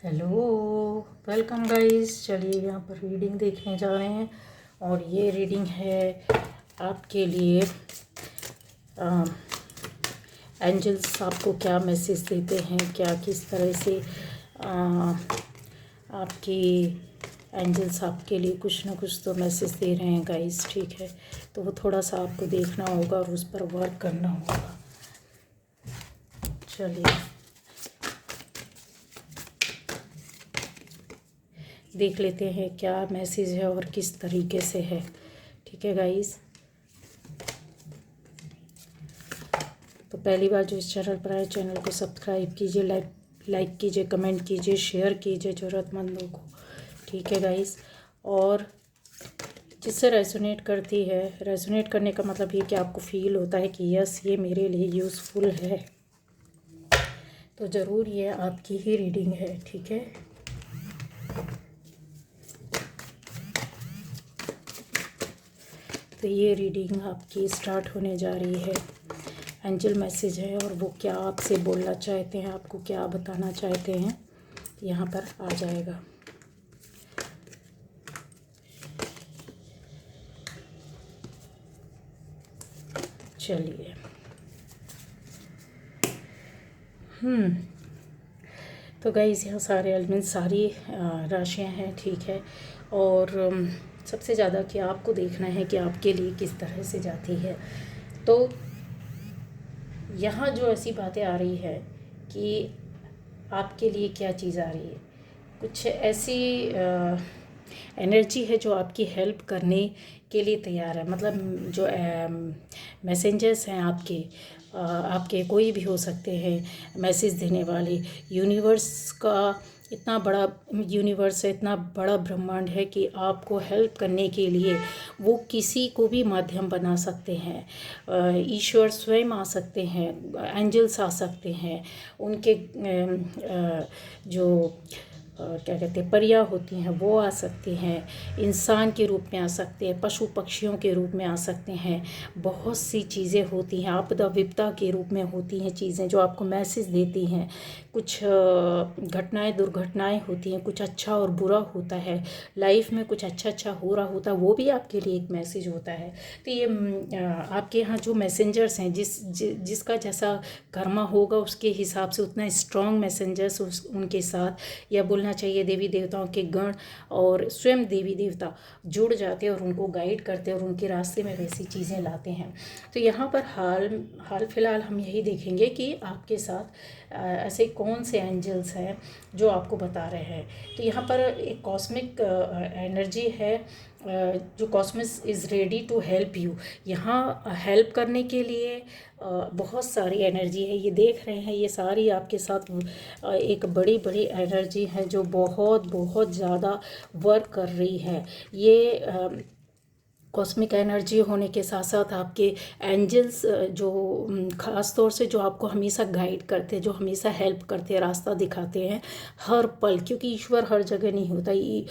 Hello, welcome guys. चलिए यहाँ पर रीडिंग देखने जा रहे हैं और ये रीडिंग है आपके लिए। एंजल्स आपको क्या मैसेज देते हैं, क्या किस तरह से आ, आपकी एंजल्स आपके लिए कुछ ना कुछ तो मैसेज दे रहे हैं गाइस। ठीक है, तो वो थोड़ा सा आपको देखना होगा और उस पर वर्क करना होगा। चलिए देख लेते हैं क्या मैसेज है और किस तरीके से है। ठीक है गाइस, तो पहली बार जो इस चैनल पर आए, चैनल को सब्सक्राइब कीजिए, लाइक कीजिए, कमेंट कीजिए, शेयर कीजिए ज़रूरतमंदों को। ठीक है गाइस, और जिससे रेजोनेट करती है, रेजोनेट करने का मतलब ये कि आपको फील होता है कि यस ये मेरे लिए यूज़फुल है, तो ज़रूर ये आपकी ही रीडिंग है। ठीक है, तो ये रीडिंग आपकी स्टार्ट होने जा रही है। एंजल मैसेज है और वो क्या आपसे बोलना चाहते हैं, आपको क्या बताना चाहते हैं, यहाँ पर आ जाएगा। चलिए तो गाइस यहाँ सारे एलिमेंट, सारी राशियाँ हैं। ठीक है, और सबसे ज़्यादा कि आपको देखना है कि आपके लिए किस तरह से जाती है। तो यहाँ जो ऐसी बातें आ रही है कि आपके लिए क्या चीज़ आ रही है, कुछ ऐसी एनर्जी है जो आपकी हेल्प करने के लिए तैयार है। मतलब जो मैसेंजर्स हैं आपके कोई भी हो सकते हैं मैसेज देने वाले। यूनिवर्स का इतना बड़ा यूनिवर्स है, इतना बड़ा ब्रह्मांड है कि आपको हेल्प करने के लिए वो किसी को भी माध्यम बना सकते हैं। ईश्वर स्वयं आ सकते हैं, एंजल्स आ सकते हैं, उनके जो क्या कहते हैं परियां होती हैं वो आ सकती हैं, इंसान के रूप में आ सकते हैं, पशु पक्षियों के रूप में आ सकते हैं। बहुत सी चीज़ें होती हैं, आपदा विपदा के रूप में होती हैं चीज़ें जो आपको मैसेज देती हैं। कुछ घटनाएं दुर्घटनाएं होती हैं, कुछ अच्छा और बुरा होता है, लाइफ में कुछ अच्छा हो रहा होता है, वो भी आपके लिए एक मैसेज होता है। तो ये आपके यहाँ जो मैसेंजर्स हैं, जिसका जैसा कर्मा होगा उसके हिसाब से उतना स्ट्रॉन्ग मैसेंजर्स उनके साथ, या बोलना चाहिए देवी देवताओं के गण और स्वयं देवी देवता जुड़ जाते हैं और उनको गाइड करते हैं और उनके रास्ते में वैसी चीज़ें लाते हैं। तो यहाँ पर हाल फिलहाल हम यही देखेंगे कि आपके साथ ऐसे कौन से एंजल्स हैं जो आपको बता रहे हैं। तो यहाँ पर एक कॉस्मिक एनर्जी है, जो cosmos is ready to help you. यहाँ हेल्प करने के लिए बहुत सारी एनर्जी है। ये देख रहे हैं, ये सारी आपके साथ एक बड़ी बड़ी एनर्जी है जो बहुत बहुत ज़्यादा वर्क कर रही है। ये कॉस्मिक एनर्जी होने के साथ साथ आपके एंजल्स जो ख़ास तौर से जो आपको हमेशा गाइड करते हैं, जो हमेशा हेल्प करते हैं, रास्ता दिखाते हैं हर पल, क्योंकि ईश्वर हर जगह नहीं होता। ये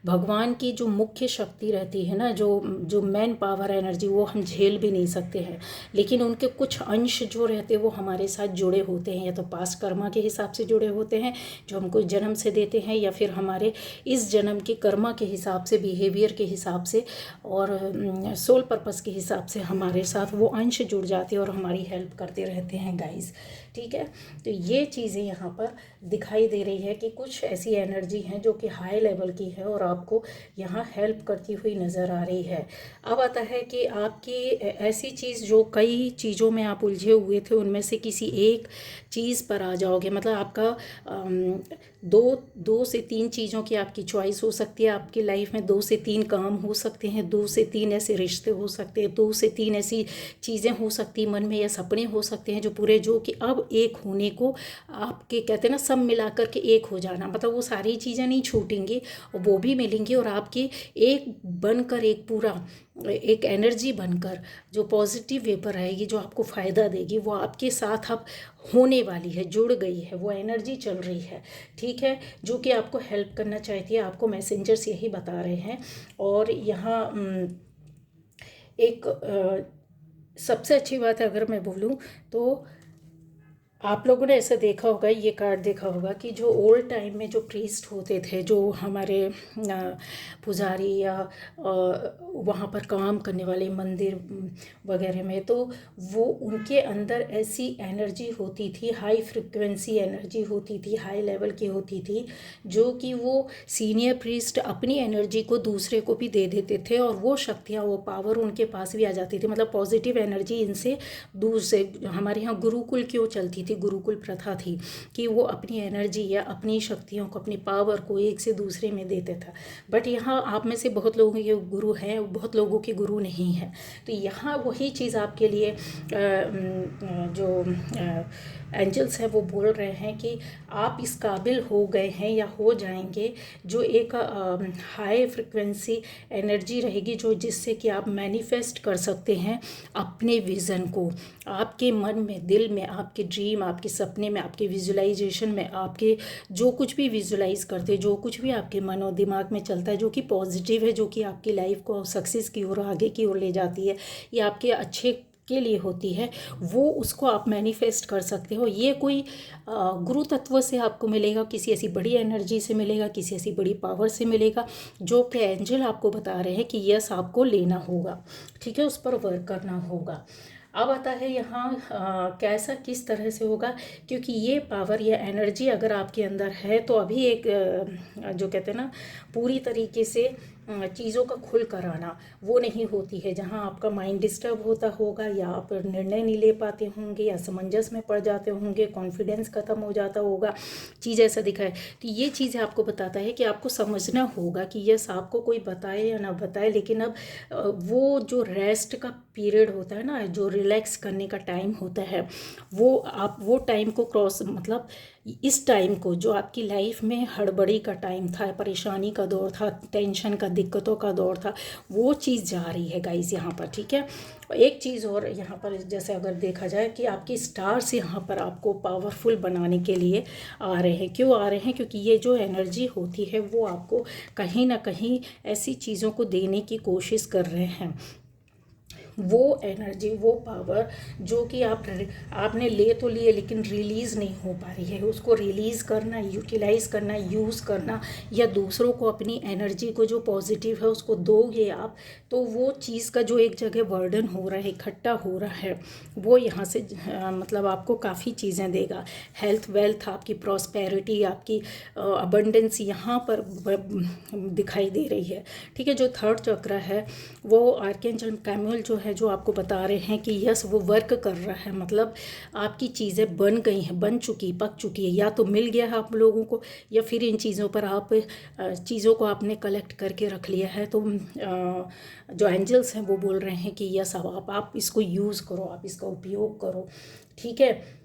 भगवान की जो मुख्य शक्ति रहती है ना, जो मैन पावर एनर्जी, वो हम झेल भी नहीं सकते हैं, लेकिन उनके कुछ अंश जो रहते हैं वो हमारे साथ जुड़े होते हैं, या तो पास्ट कर्मा के हिसाब से जुड़े होते हैं जो हमको जन्म से देते हैं, या फिर हमारे इस जन्म के कर्मा के हिसाब से, बिहेवियर के हिसाब से और सोल पर्पस के हिसाब से हमारे साथ वो अंश जुड़ जाते हैं और हमारी हेल्प करते रहते हैं गाइस। ठीक है, तो ये चीज़ें यहाँ पर दिखाई दे रही है कि कुछ ऐसी एनर्जी हैं जो कि हाई लेवल की है और आपको यहाँ हेल्प करती हुई नज़र आ रही है। अब आता है कि आपकी ऐसी चीज़, जो कई चीज़ों में आप उलझे हुए थे, उनमें से किसी एक चीज़ पर आ जाओगे। मतलब आपका दो से तीन चीज़ों की आपकी चॉइस हो सकती है आपकी लाइफ में। 2 से 3 काम हो सकते हैं, 2 से 3 ऐसे रिश्ते हो सकते हैं, 2 से 3 ऐसी चीज़ें हो सकती हैं मन में, या सपने हो सकते हैं जो पूरे, जो कि अब एक होने को आपके कहते हैं ना, सब मिला कर के एक हो जाना। मतलब वो सारी चीज़ें नहीं छूटेंगी, वो भी मिलेंगी और आपके एक बनकर एक पूरा एक एनर्जी बनकर जो पॉजिटिव वे पर रहेगी, जो आपको फ़ायदा देगी, वो आपके साथ अब होने वाली है, जुड़ गई है, वो एनर्जी चल रही है। ठीक है, जो कि आपको हेल्प करना चाहती है, आपको मैसेंजर्स यही बता रहे हैं। और यहाँ एक सबसे अच्छी बात है अगर मैं बोलूँ तो, आप लोगों ने ऐसा देखा होगा, ये कार्ड देखा होगा कि जो ओल्ड टाइम में जो प्रीस्ट होते थे, जो हमारे पुजारी या वहाँ पर काम करने वाले मंदिर वगैरह में, तो वो उनके अंदर ऐसी एनर्जी होती थी, हाई फ्रिक्वेंसी एनर्जी होती थी, हाई लेवल की होती थी, जो कि वो सीनियर प्रीस्ट अपनी एनर्जी को दूसरे को भी दे देते थे और वो शक्तियाँ, वो पावर उनके पास भी आ जाती थी। मतलब पॉजिटिव एनर्जी इनसे दूर से। हमारे यहाँ गुरुकुल क्यों चलती थी, गुरुकुल प्रथा थी कि वो अपनी एनर्जी या अपनी शक्तियों को, अपनी पावर को एक से दूसरे में देते था। बट यहाँ आप में से बहुत लोगों के गुरु हैं, बहुत लोगों के गुरु नहीं हैं। तो यहाँ वही चीज़ आपके लिए जो एंजल्स हैं वो बोल रहे हैं कि आप इस काबिल हो गए हैं या हो जाएंगे, जो एक हाई फ्रिक्वेंसी एनर्जी रहेगी, जो जिससे कि आप मैनिफेस्ट कर सकते हैं अपने विज़न को। आपके मन में, दिल में, आपके ड्रीम, आपके सपने में, आपके विजुलाइजेशन में, आपके जो कुछ भी विजुलाइज करते, जो कुछ भी आपके मन और दिमाग में चलता है, जो कि पॉजिटिव है, जो कि आपकी लाइफ को सक्सेस की ओर, आगे की ओर ले जाती है, या आपके अच्छे के लिए होती है, वो उसको आप मैनिफेस्ट कर सकते हो। ये कोई गुरु तत्व से आपको मिलेगा, किसी ऐसी बड़ी एनर्जी से मिलेगा, किसी ऐसी बड़ी पावर से मिलेगा, जो कि एंजल आपको बता रहे हैं कि यस आपको लेना होगा, ठीक है, उस पर वर्क करना होगा। अब आता है यहाँ कैसा, किस तरह से होगा, क्योंकि ये पावर या एनर्जी अगर आपके अंदर है तो अभी एक जो कहते हैं ना, पूरी तरीके से चीज़ों का खुल कर आना वो नहीं होती है। जहाँ आपका माइंड डिस्टर्ब होता होगा, या आप निर्णय नहीं ले पाते होंगे, या असमंजस में पड़ जाते होंगे, कॉन्फिडेंस ख़त्म हो जाता होगा, चीज़ ऐसा दिखाए, तो ये चीज़ें आपको बताता है कि आपको समझना होगा कि यस आपको कोई बताए या ना बताए, लेकिन अब वो जो रेस्ट का पीरियड होता है ना, जो रिलैक्स करने का टाइम होता है, वो आप वो टाइम को क्रॉस, मतलब इस टाइम को, जो आपकी लाइफ में हड़बड़ी का टाइम था, परेशानी का दौर था, टेंशन का, दिक्कतों का दौर था, वो चीज़ जा रही है गाइस यहाँ पर, ठीक है। एक चीज़ और यहाँ पर, जैसे अगर देखा जाए कि आपके स्टार्स यहाँ पर आपको पावरफुल बनाने के लिए आ रहे हैं। क्यों आ रहे हैं? क्योंकि ये जो एनर्जी होती है वो आपको कहीं ना कहीं ऐसी चीज़ों को देने की कोशिश कर रहे हैं। वो एनर्जी, वो पावर जो कि आपने ले तो लिए, लेकिन रिलीज़ नहीं हो पा रही है, उसको रिलीज़ करना, यूटिलाइज़ करना, यूज़ करना, या दूसरों को अपनी एनर्जी को जो पॉजिटिव है उसको दोगे आप, तो वो चीज़ का जो एक जगह वर्डन हो रहा है, इकट्ठा हो रहा है, वो यहाँ से मतलब आपको काफ़ी चीज़ें देगा। हेल्थ, वेल्थ, आपकी प्रॉस्पेरिटी, आपकी अबंडेंस यहाँ पर दिखाई दे रही है, ठीक है। जो थर्ड चक्र है वो आर्कएंजल कैमुअल जो है, जो आपको बता रहे हैं कि यस वो वर्क कर रहा है, मतलब आपकी चीज़ें बन गई हैं, बन चुकी, पक चुकी है, या तो मिल गया है आप लोगों को, या फिर इन चीज़ों पर आप चीज़ों को आपने कलेक्ट करके रख लिया है। तो जो एंजल्स हैं वो बोल रहे हैं कि यस अब आप इसको यूज़ करो, आप इसका उपयोग करो, ठीक है।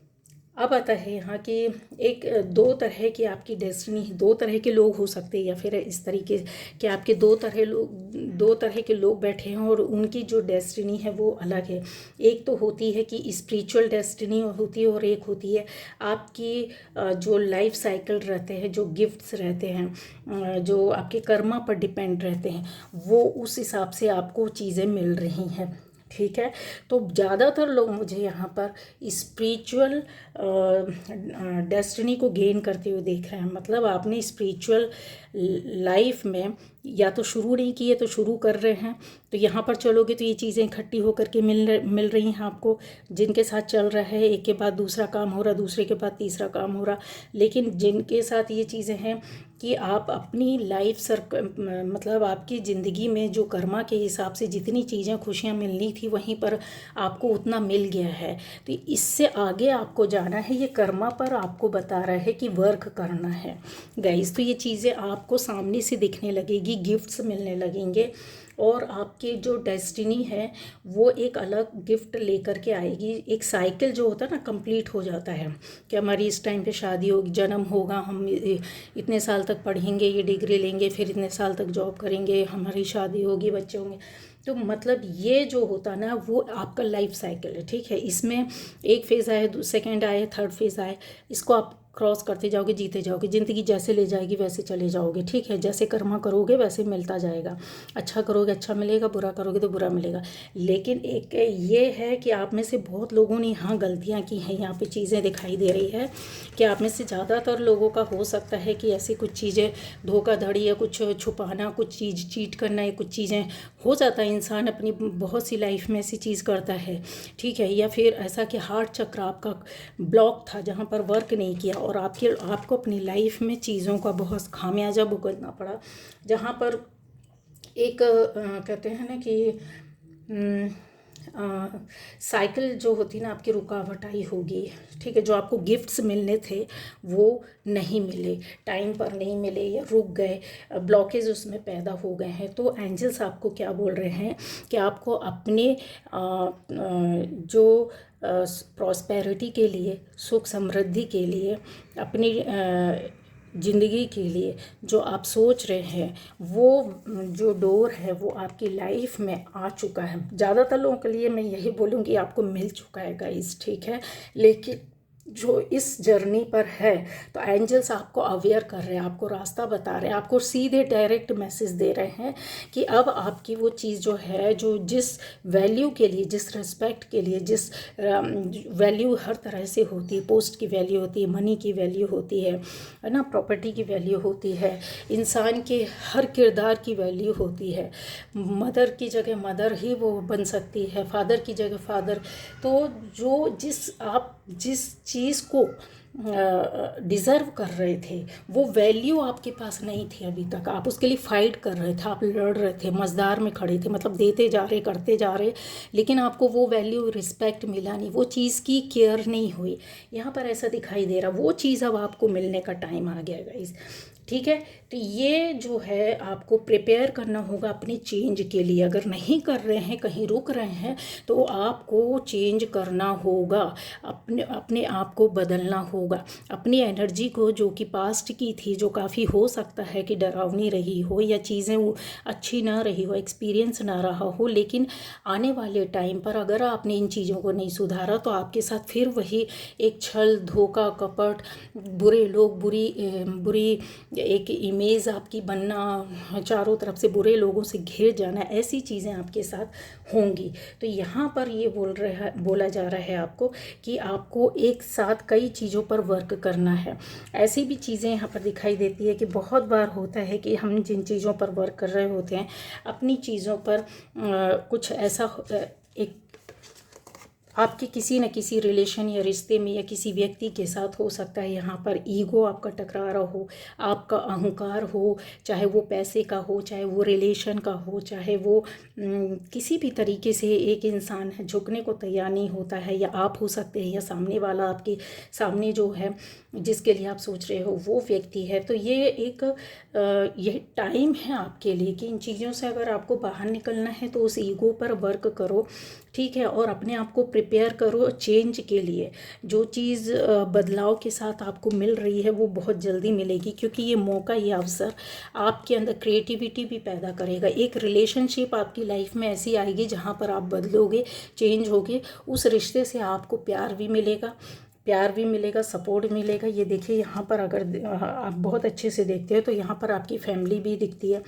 अब आता है यहाँ कि एक दो तरह की आपकी डेस्टिनी, दो तरह के लोग हो सकते हैं, या फिर इस तरीके कि आपके दो तरह के लोग बैठे हैं और उनकी जो डेस्टिनी है वो अलग है। एक तो होती है कि स्पिरिचुअल डेस्टिनी होती है, और एक होती है आपकी जो लाइफ साइकिल रहते हैं, जो गिफ्ट्स रहते हैं, जो आपके कर्मा पर डिपेंड रहते हैं, वो उस हिसाब से आपको चीज़ें मिल रही हैं, ठीक है। तो ज़्यादातर लोग मुझे यहाँ पर स्पिरिचुअल डेस्टिनी को गेन करते हुए देख रहे हैं। मतलब आपने स्पिरिचुअल लाइफ में या तो शुरू नहीं किए तो शुरू कर रहे हैं, तो यहाँ पर चलोगे तो ये चीज़ें इकट्ठी होकर के मिल रही हैं आपको, जिनके साथ चल रहा है, एक के बाद दूसरा काम हो रहा, दूसरे के बाद तीसरा काम हो रहा। लेकिन जिनके साथ ये चीज़ें हैं कि आप अपनी लाइफ मतलब आपकी ज़िंदगी में जो कर्मा के हिसाब से जितनी चीज़ें, खुशियाँ मिलनी थी, वहीं पर आपको उतना मिल गया है। तो इससे आगे आपको जाना है, ये कर्मा पर आपको बता रहा है कि वर्क करना है गाइस। तो ये चीज़ें आपको सामने से दिखने लगेगी, गिफ्ट्स मिलने लगेंगे, और आपकी जो डेस्टिनी है वो एक अलग गिफ्ट लेकर के आएगी। एक साइकिल जो होता है ना, कंप्लीट हो जाता है कि हमारी इस टाइम पे शादी होगी, जन्म होगा, हम इतने साल तक पढ़ेंगे, ये डिग्री लेंगे, फिर इतने साल तक जॉब करेंगे, हमारी शादी होगी, बच्चे होंगे। तो मतलब ये जो होता ना, वो आपका लाइफ साइकिल है, ठीक है। इसमें एक फेज़ आए, सेकंड आए, थर्ड फेज़ आए, इसको आप क्रॉस करते जाओगे, जीते जाओगे, ज़िंदगी जैसे ले जाएगी वैसे चले जाओगे, ठीक है। जैसे कर्मा करोगे वैसे मिलता जाएगा, अच्छा करोगे अच्छा मिलेगा, बुरा करोगे तो बुरा मिलेगा। लेकिन एक ये है कि आप में से बहुत लोगों ने यहाँ गलतियाँ की हैं, यहाँ पे चीज़ें दिखाई दे रही है कि आप में से ज़्यादातर लोगों का हो सकता है कि ऐसी कुछ चीज़ें, धोखाधड़ी या कुछ छुपाना, कुछ चीज़ चीट करना, या कुछ चीज़ें हो जाता है। इंसान अपनी बहुत सी लाइफ में ऐसी चीज़ करता है, ठीक है। या फिर ऐसा कि हार्ट चक्र आपका ब्लॉक था, जहाँ पर वर्क नहीं किया, और आपको अपनी लाइफ में चीज़ों का बहुत खामियाजा भुगतना पड़ा, जहाँ पर एक कहते हैं ना कि साइकिल जो होती ना आपकी रुकावट आई होगी, ठीक है। जो आपको गिफ्ट्स मिलने थे वो नहीं मिले, टाइम पर नहीं मिले, या रुक गए, ब्लॉकेज उसमें पैदा हो गए हैं। तो एंजल्स आपको क्या बोल रहे हैं कि आपको अपने जो प्रॉस्पेरिटी के लिए, सुख समृद्धि के लिए, अपनी ज़िंदगी के लिए जो आप सोच रहे हैं, वो जो डोर है वो आपकी लाइफ में आ चुका है। ज़्यादातर लोगों के लिए मैं यही बोलूँगी आपको मिल चुका है गाइस, ठीक है। लेकिन जो इस जर्नी पर है, तो एंजल्स आपको अवेयर कर रहे हैं, आपको रास्ता बता रहे हैं, आपको सीधे डायरेक्ट मैसेज दे रहे हैं कि अब आपकी वो चीज़ जो है, जो जिस वैल्यू के लिए, जिस रिस्पेक्ट के लिए, जिस वैल्यू हर तरह से होती है, पोस्ट की वैल्यू होती है, मनी की वैल्यू होती है ना, प्रॉपर्टी की वैल्यू होती है, इंसान के हर किरदार की वैल्यू होती है। मदर की जगह मदर ही वो बन सकती है, फादर की जगह फादर। तो जिस चीज़ को डिज़र्व कर रहे थे, वो वैल्यू आपके पास नहीं थी अभी तक, आप उसके लिए फ़ाइट कर रहे थे, आप लड़ रहे थे, मझधार में खड़े थे, मतलब देते जा रहे, करते जा रहे, लेकिन आपको वो वैल्यू रिस्पेक्ट मिला नहीं, वो चीज़ की केयर नहीं हुई। यहाँ पर ऐसा दिखाई दे रहा, वो चीज़ अब आपको मिलने का टाइम आ गया गाइस, ठीक है। तो ये जो है आपको प्रिपेयर करना होगा अपनी चेंज के लिए। अगर नहीं कर रहे हैं, कहीं रुक रहे हैं, तो आपको चेंज करना होगा, अपने अपने आप को बदलना होगा, अपनी एनर्जी को, जो कि पास्ट की थी, जो काफ़ी हो सकता है कि डरावनी रही हो, या चीज़ें वो अच्छी ना रही हो, एक्सपीरियंस ना रहा हो, लेकिन आने वाले टाइम पर अगर आपने इन चीज़ों को नहीं सुधारा, तो आपके साथ फिर वही एक छल, धोखा, कपट, बुरे लोग, बुरी एक इमेज आपकी बनना, चारों तरफ से बुरे लोगों से घिर जाना, ऐसी चीज़ें आपके साथ होंगी। तो यहाँ पर ये बोला जा रहा है आपको कि आपको एक साथ कई चीज़ों पर वर्क करना है। ऐसी भी चीज़ें यहाँ पर दिखाई देती है कि बहुत बार होता है कि हम जिन चीज़ों पर वर्क कर रहे होते हैं, अपनी चीज़ों पर कुछ ऐसा एक आपके किसी न किसी रिलेशन या रिश्ते में या किसी व्यक्ति के साथ हो सकता है, यहाँ पर ईगो आपका टकरा रहा हो, आपका अहंकार हो, चाहे वो पैसे का हो, चाहे वो रिलेशन का हो, चाहे वो किसी भी तरीके से एक इंसान है झुकने को तैयार नहीं होता है, या आप हो सकते हैं, या सामने वाला आपके सामने जो है जिसके लिए आप सोच रहे हो वो व्यक्ति है। तो ये एक ये टाइम है आपके लिए कि इन चीज़ों से अगर आपको बाहर निकलना है, तो उस ईगो पर वर्क करो, ठीक है, और अपने आप को प्रिपेयर करो चेंज के लिए। जो चीज़ बदलाव के साथ आपको मिल रही है वो बहुत जल्दी मिलेगी, क्योंकि ये मौका, ये अवसर आपके अंदर क्रिएटिविटी भी पैदा करेगा। एक रिलेशनशिप आपकी लाइफ में ऐसी आएगी जहाँ पर आप बदलोगे, चेंज होगे, उस रिश्ते से आपको प्यार भी मिलेगा, सपोर्ट मिलेगा। ये देखिए यहाँ पर अगर आप बहुत अच्छे से देखते हो तो यहाँ पर आपकी फैमिली भी दिखती है।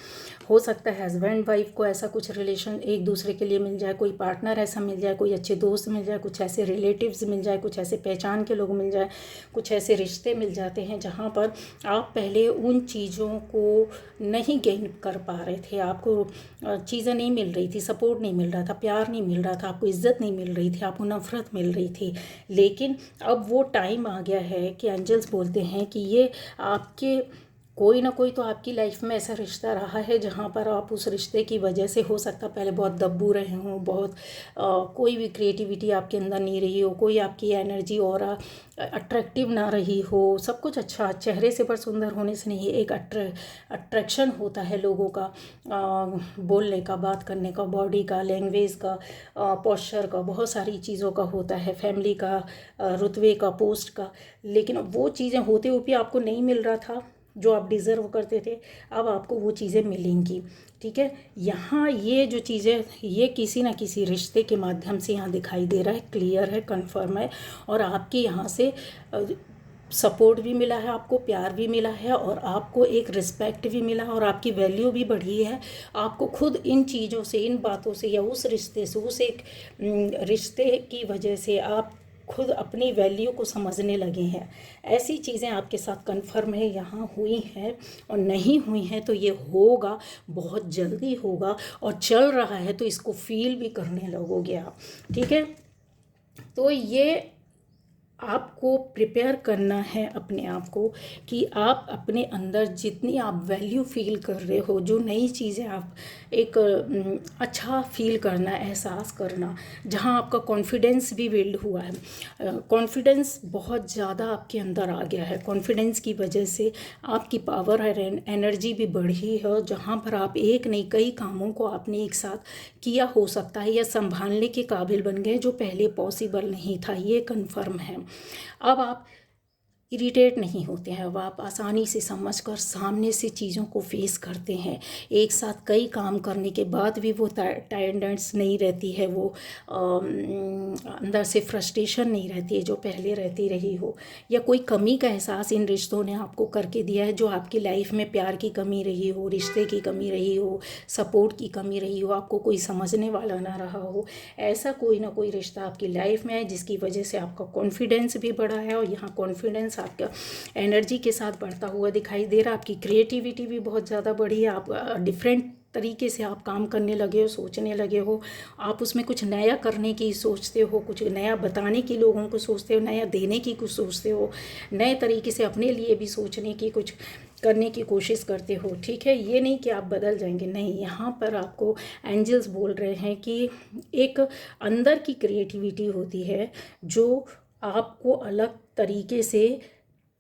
हो सकता है हस्बैंड वाइफ को ऐसा कुछ रिलेशन एक दूसरे के लिए मिल जाए, कोई पार्टनर ऐसा मिल जाए, कोई अच्छे दोस्त मिल जाए, कुछ ऐसे रिलेटिव्स मिल जाए, कुछ ऐसे पहचान के लोग मिल जाए, कुछ ऐसे रिश्ते मिल जाते हैं जहाँ पर आप पहले उन चीज़ों को नहीं गेन कर पा रहे थे, आपको चीज़ें नहीं मिल रही थी, सपोर्ट नहीं मिल रहा था, प्यार नहीं मिल रहा था, आपको इज्जत नहीं मिल रही थी, आपको नफ़रत मिल रही थी। लेकिन अब वो टाइम आ गया है कि एंजल्स बोलते हैं कि ये आपके कोई ना कोई तो आपकी लाइफ में ऐसा रिश्ता रहा है जहाँ पर आप उस रिश्ते की वजह से, हो सकता पहले बहुत दब्बू रहे हों, बहुत कोई भी क्रिएटिविटी आपके अंदर नहीं रही हो, कोई आपकी एनर्जी और अट्रैक्टिव ना रही हो। सब कुछ अच्छा, चेहरे से पर सुंदर होने से नहीं, एक अट्रैक्शन होता है लोगों का, बोलने का, बात करने का, बॉडी का, लैंग्वेज का, पोस्चर का, बहुत सारी चीज़ों का होता है, फैमिली का, रुतबे का, पोस्ट का। लेकिन वो चीज़ें होते हुए भी आपको नहीं मिल रहा था जो आप डिज़र्व करते थे, अब आपको वो चीज़ें मिलेंगी, ठीक है। यहाँ ये जो चीज़ें, ये किसी ना किसी रिश्ते के माध्यम से यहाँ दिखाई दे रहा है, क्लियर है, कन्फर्म है, और आपके यहाँ से सपोर्ट भी मिला है, आपको प्यार भी मिला है और आपको एक रिस्पेक्ट भी मिला और आपकी वैल्यू भी बढ़ी है। आपको खुद इन चीज़ों से, इन बातों से या उस रिश्ते से, उस एक रिश्ते की वजह से आप खुद अपनी वैल्यू को समझने लगे हैं। ऐसी चीज़ें आपके साथ कन्फर्म है, यहाँ हुई हैं और नहीं हुई हैं तो ये होगा, बहुत जल्दी होगा और चल रहा है तो इसको फील भी करने लगोगे आप। ठीक है, तो ये आपको प्रिपेयर करना है अपने आप को कि आप अपने अंदर जितनी आप वैल्यू फील कर रहे हो, जो नई चीज़ें आप एक अच्छा फील करना, एहसास करना, जहाँ आपका कॉन्फिडेंस भी बिल्ड हुआ है। कॉन्फिडेंस बहुत ज़्यादा आपके अंदर आ गया है। कॉन्फिडेंस की वजह से आपकी पावर और एनर्जी भी बढ़ी है, जहाँ पर आप एक नहीं कई कामों को आपने एक साथ किया हो सकता है या संभालने के काबिल बन गए, जो पहले पॉसिबल नहीं था। ये कन्फर्म है। अब आप इरिटेट नहीं होते हैं, अब आप आसानी से समझकर सामने से चीज़ों को फेस करते हैं। एक साथ कई काम करने के बाद भी वो टायर्डनेस नहीं रहती है, वो अंदर से फ्रस्ट्रेशन नहीं रहती है जो पहले रहती रही हो, या कोई कमी का एहसास इन रिश्तों ने आपको करके दिया है, जो आपकी लाइफ में प्यार की कमी रही हो, रिश्ते की कमी रही हो, सपोर्ट की कमी रही हो, आपको कोई समझने वाला ना रहा हो। ऐसा कोई ना कोई रिश्ता आपकी लाइफ में है जिसकी वजह से आपका कॉन्फिडेंस भी बढ़ा है और यहाँ कॉन्फिडेंस आपका एनर्जी के साथ बढ़ता हुआ दिखाई दे रहा है। आपकी क्रिएटिविटी भी बहुत ज़्यादा बढ़ी है। आप डिफरेंट तरीके से आप काम करने लगे हो, सोचने लगे हो। आप उसमें कुछ नया करने की सोचते हो, कुछ नया बताने की लोगों को सोचते हो, नया देने की कुछ सोचते हो, नए तरीके से अपने लिए भी सोचने की कुछ करने की कोशिश करते हो। ठीक है, ये नहीं कि आप बदल जाएंगे, नहीं। यहाँ पर आपको एंजल्स बोल रहे हैं कि एक अंदर की क्रिएटिविटी होती है जो आपको अलग तरीके से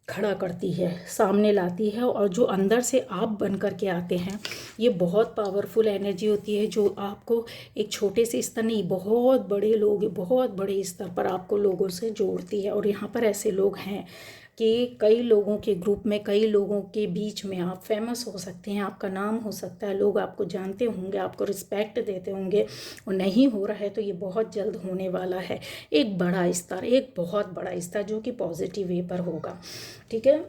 खड़ा करती है, सामने लाती है, और जो अंदर से आप बन कर के आते हैं, ये बहुत पावरफुल एनर्जी होती है जो आपको एक छोटे से स्तर नहीं, बहुत बड़े लोग, बहुत बड़े स्तर पर आपको लोगों से जोड़ती है। और यहाँ पर ऐसे लोग हैं कि कई लोगों के ग्रुप में, कई लोगों के बीच में आप फेमस हो सकते हैं, आपका नाम हो सकता है, लोग आपको जानते होंगे, आपको रिस्पेक्ट देते होंगे। और नहीं हो रहा है तो ये बहुत जल्द होने वाला है। एक बड़ा स्तर, एक बहुत बड़ा स्तर जो कि पॉजिटिव वे पर होगा। ठीक है,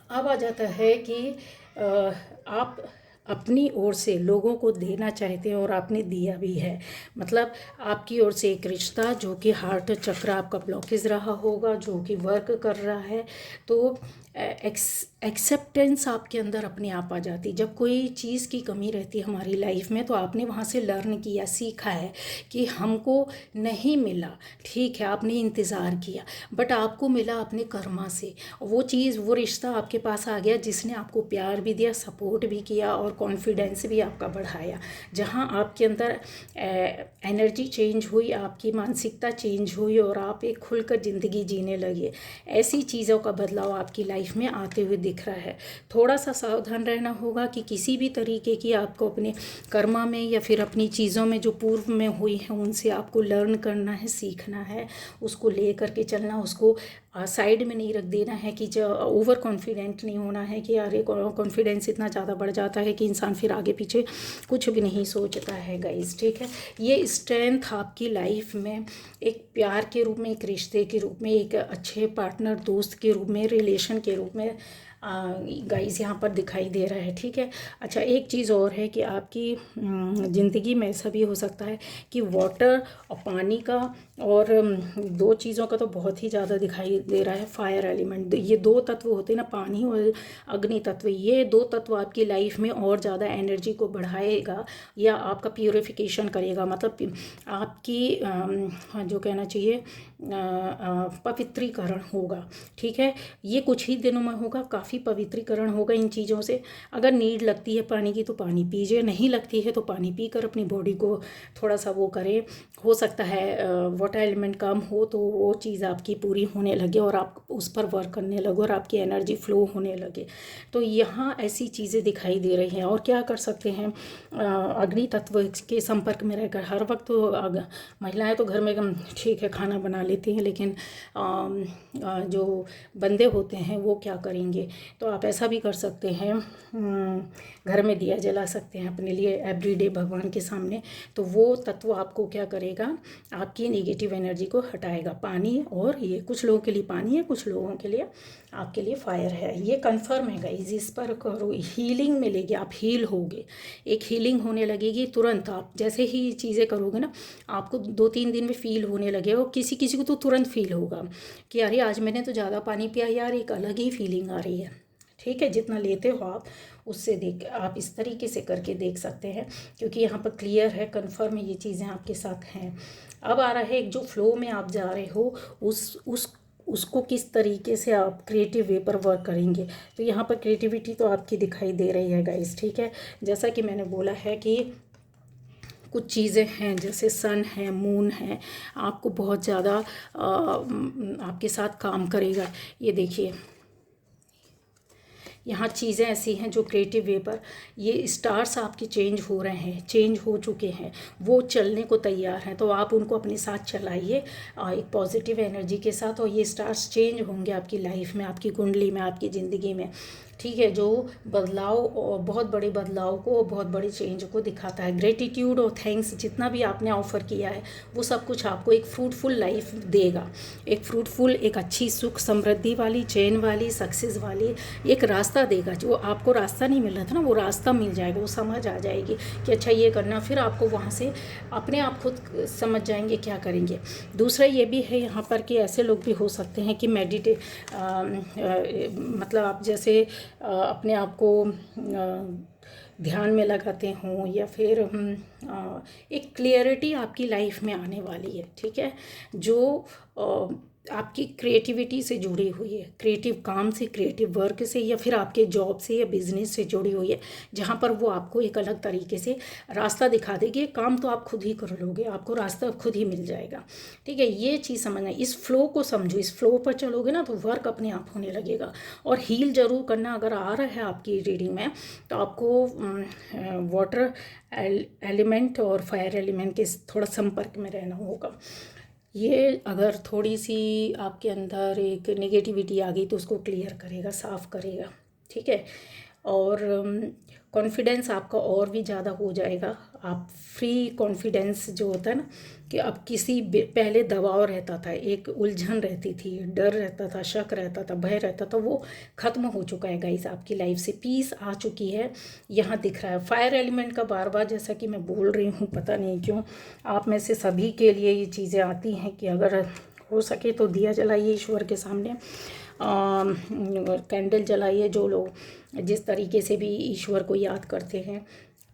अब आ जाता है कि आप अपनी ओर से लोगों को देना चाहते हैं और आपने दिया भी है। मतलब आपकी ओर से एक रिश्ता जो कि हार्ट चक्र आपका ब्लॉकेज रहा होगा, जो कि वर्क कर रहा है, तो एक्सेप्टेंस आपके अंदर अपने आप आ जाती। जब कोई चीज़ की कमी रहती है हमारी लाइफ में तो आपने वहाँ से लर्न किया, सीखा है कि हमको नहीं मिला, ठीक है, आपने इंतज़ार किया, बट आपको मिला अपने कर्मा से। वो चीज़, वो रिश्ता आपके पास आ गया जिसने आपको प्यार भी दिया, सपोर्ट भी किया और कॉन्फिडेंस भी आपका बढ़ाया। जहाँ आपके अंदर एनर्जी चेंज हुई, आपकी मानसिकता चेंज हुई और आप एक खुलकर ज़िंदगी जीने लगे। ऐसी चीज़ों का बदलाव आपकी लाइफ में आते हुए दिख रहा है। थोड़ा सा सावधान रहना होगा कि किसी भी तरीके की आपको अपने कर्मा में या फिर अपनी चीज़ों में जो पूर्व में हुई हैं उनसे आपको लर्न करना है, सीखना है, उसको ले करके चलना, उसको साइड में नहीं रख देना है कि जो ओवर कॉन्फिडेंट नहीं होना है कि अरे कॉन्फिडेंस इतना ज़्यादा बढ़ जाता है कि इंसान फिर आगे पीछे कुछ भी नहीं सोचता है गाइस। ठीक है, ये स्ट्रेंथ आपकी लाइफ में एक प्यार के रूप में, एक रिश्ते के रूप में, एक अच्छे पार्टनर, दोस्त के रूप में, रिलेशन के रूप में गाइस यहाँ पर दिखाई दे रहा है। ठीक है, अच्छा, एक चीज़ और है कि आपकी ज़िंदगी में ऐसा भी हो सकता है कि वाटर और पानी का, और दो चीज़ों का तो बहुत ही ज़्यादा दिखाई दे रहा है, फायर एलिमेंट। ये दो तत्व होते हैं ना, पानी और अग्नि तत्व, ये दो तत्व आपकी लाइफ में और ज़्यादा एनर्जी को बढ़ाएगा या आपका प्यूरिफिकेशन करेगा। मतलब आपकी जो कहना चाहिए पवित्रीकरण होगा। ठीक है, ये कुछ ही दिनों में होगा, काफ़ी पवित्रीकरण होगा इन चीज़ों से। अगर नीड लगती है पानी की तो पानी पीजिए, नहीं लगती है तो पानी पीकर अपनी बॉडी को थोड़ा सा वो करें। हो सकता है वाटर एलिमेंट कम हो तो वो चीज़ आपकी पूरी होने लगे और आप उस पर वर्क करने लगो और आपकी एनर्जी फ्लो होने लगे। तो यहाँ ऐसी चीज़ें दिखाई दे रही हैं। और क्या कर सकते हैं, अग्नि तत्व के संपर्क में रहकर हर वक्त तो महिलाएं तो घर में ठीक है खाना बना लेती हैं, लेकिन जो बंदे होते हैं वो क्या करेंगे, तो आप ऐसा भी कर सकते हैं, घर में दिया जला सकते हैं अपने लिए एवरीडे भगवान के सामने। तो वो तत्व आपको क्या करेगा, आपकी नेगेटिव एनर्जी को हटाएगा। पानी, और ये कुछ लोगों के लिए पानी है, कुछ लोगों के लिए आपके लिए फायर है। ये कंफर्म है गाइस, इस पर करो, हीलिंग मिलेगी, आप हील होगे, एक हीलिंग होने लगेगी तुरंत। आप जैसे ही चीज़ें करोगे ना, आपको 2-3 दिन में फील होने लगेगा। और किसी किसी को तो तुरंत फील होगा कि अरे आज मैंने तो ज़्यादा पानी पिया यार, एक अलग ही फीलिंग आ रही है। ठीक है, जितना लेते हो आप उससे देख, आप इस तरीके से करके देख सकते हैं, क्योंकि यहाँ पर क्लियर है, कंफर्म है, ये चीज़ें आपके साथ हैं। अब आ रहा है एक जो फ्लो में आप जा रहे हो, उसको किस तरीके से आप क्रिएटिव वे पर वर्क करेंगे। तो यहाँ पर क्रिएटिविटी तो आपकी दिखाई दे रही है गाइस। ठीक है, जैसा कि मैंने बोला है कि कुछ चीज़ें हैं जैसे सन है, मून है, आपको बहुत ज़्यादा आपके साथ काम करेगा। ये देखिए, यहाँ चीज़ें ऐसी हैं जो क्रिएटिव वे पर, ये स्टार्स आपके चेंज हो रहे हैं, चेंज हो चुके हैं, वो चलने को तैयार हैं। तो आप उनको अपने साथ चलाइए एक पॉजिटिव एनर्जी के साथ, और ये स्टार्स चेंज होंगे आपकी लाइफ में, आपकी कुंडली में, आपकी ज़िंदगी में। ठीक है, जो बदलाव, और बहुत बड़े बदलाव को, बहुत बड़े चेंज को दिखाता है। ग्रेटिट्यूड और थैंक्स, जितना भी आपने ऑफ़र किया है वो सब कुछ आपको एक फ्रूटफुल लाइफ देगा, एक फ्रूटफुल, एक अच्छी सुख समृद्धि वाली, चैन वाली, सक्सेस वाली एक रास्ता देगा। जो आपको रास्ता नहीं मिल रहा था ना, वो रास्ता मिल जाएगा, वो समझ आ जाएगी कि अच्छा ये करना, फिर आपको वहाँ से अपने आप खुद समझ जाएंगे क्या करेंगे। दूसरा ये भी है यहाँ पर कि ऐसे लोग भी हो सकते हैं कि मतलब आप जैसे अपने आप को ध्यान में लगाते हों, या फिर एक क्लियरिटी आपकी लाइफ में आने वाली है। ठीक है, जो आपकी क्रिएटिविटी से जुड़ी हुई है, क्रिएटिव काम से, क्रिएटिव वर्क से, या फिर आपके जॉब से या बिजनेस से जुड़ी हुई है, जहाँ पर वो आपको एक अलग तरीके से रास्ता दिखा देगी। काम तो आप खुद ही कर लोगे, आपको रास्ता खुद ही मिल जाएगा। ठीक है, ये चीज़ समझना, इस फ्लो को समझो, इस फ्लो पर चलोगे ना तो वर्क अपने आप होने लगेगा। और हील जरूर करना, अगर आ रहा है आपकी रीडिंग में, तो आपको वाटर एलिमेंट और फायर एलिमेंट के थोड़ा संपर्क में रहना होगा। ये अगर थोड़ी सी आपके अंदर एक नेगेटिविटी आ गई तो उसको क्लियर करेगा, साफ़ करेगा। ठीक है, और कॉन्फिडेंस आपका और भी ज़्यादा हो जाएगा। आप फ्री कॉन्फिडेंस जो होता है ना, कि अब किसी पहले दबाव रहता था, एक उलझन रहती थी, डर रहता था, शक रहता था, भय रहता था, वो ख़त्म हो चुका है गाइस। आपकी लाइफ से पीस आ चुकी है, यहाँ दिख रहा है। फायर एलिमेंट का बार बार जैसा कि मैं बोल रही हूँ, पता नहीं क्यों आप में से सभी के लिए ये चीज़ें आती हैं कि अगर हो सके तो दिया जलाइए ईश्वर के सामने, कैंडल जलाइए, जो लोग जिस तरीके से भी ईश्वर को याद करते हैं।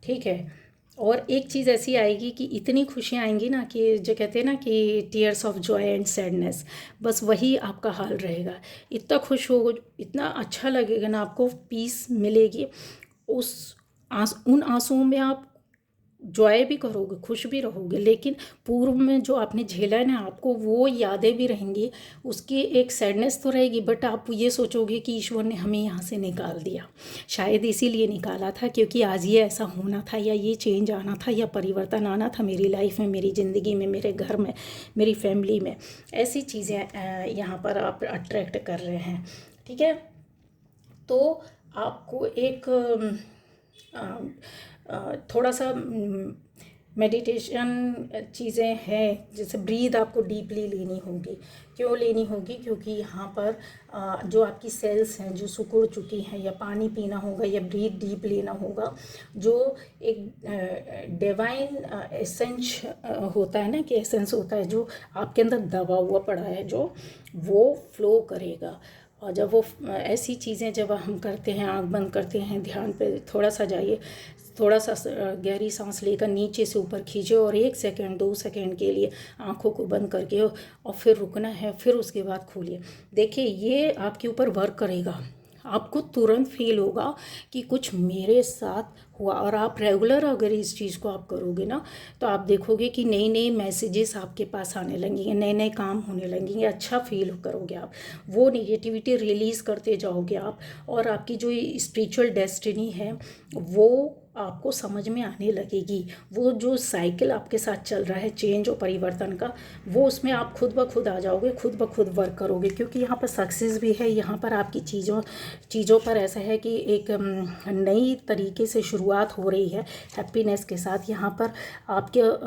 ठीक है, और एक चीज़ ऐसी आएगी कि इतनी खुशियाँ आएंगी ना, कि जो कहते हैं ना कि tears of Joy and sadness, बस वही आपका हाल रहेगा। इतना खुश हो, इतना अच्छा लगेगा ना, आपको पीस मिलेगी। उन आंसुओं में आप जॉय भी करोगे, खुश भी रहोगे, लेकिन पूर्व में जो आपने झेला है ना, आपको वो यादें भी रहेंगी, उसकी एक सैडनेस तो रहेगी, बट आप ये सोचोगे कि ईश्वर ने हमें यहाँ से निकाल दिया, शायद इसीलिए निकाला था, क्योंकि आज ये ऐसा होना था, या ये चेंज आना था, या परिवर्तन आना था मेरी लाइफ में, मेरी ज़िंदगी में, मेरे घर में, मेरी फैमिली में। ऐसी चीज़ें यहाँ पर आप अट्रैक्ट कर रहे हैं। ठीक है, तो आपको एक थोड़ा सा मेडिटेशन चीज़ें हैं, जैसे ब्रीद आपको डीपली लेनी होगी। क्यों लेनी होगी? क्योंकि यहाँ पर जो आपकी सेल्स हैं जो सिकुड़ चुकी हैं, या पानी पीना होगा, या ब्रीद डीप लेना होगा। जो एक डिवाइन एसेंस होता है ना, कि एसेंस होता है जो आपके अंदर दबा हुआ पड़ा है, जो वो फ्लो करेगा। और जब वो ऐसी चीज़ें जब हम करते हैं, आँख बंद करते हैं, ध्यान पे थोड़ा सा जाइए, थोड़ा सा गहरी सांस लेकर नीचे से ऊपर खींचे, और 1 सेकंड 2 सेकंड के लिए आँखों को बंद करके, और फिर रुकना है, फिर उसके बाद खोलिए। देखिए, ये आपके ऊपर वर्क करेगा। आपको तुरंत फील होगा कि कुछ मेरे साथ हुआ और आप रेगुलर अगर इस चीज़ को आप करोगे ना, तो आप देखोगे कि नई नई मैसेजेस आपके पास आने लगेंगे, नए नए काम होने लगेंगे, अच्छा फील करोगे आप, वो नेगेटिविटी रिलीज़ करते जाओगे आप, और आपकी जो स्पिरिचुअल डेस्टिनी है वो आपको समझ में आने लगेगी। वो जो साइकिल आपके साथ चल रहा है चेंज और परिवर्तन का, वो उसमें आप खुद ब खुद आ जाओगे, खुद ब खुद वर्क करोगे, क्योंकि यहाँ पर सक्सेस भी है, यहाँ पर आपकी चीज़ों पर ऐसा है कि एक नई तरीके से शुरुआत हो रही है हैप्पीनेस के साथ। यहाँ पर आपके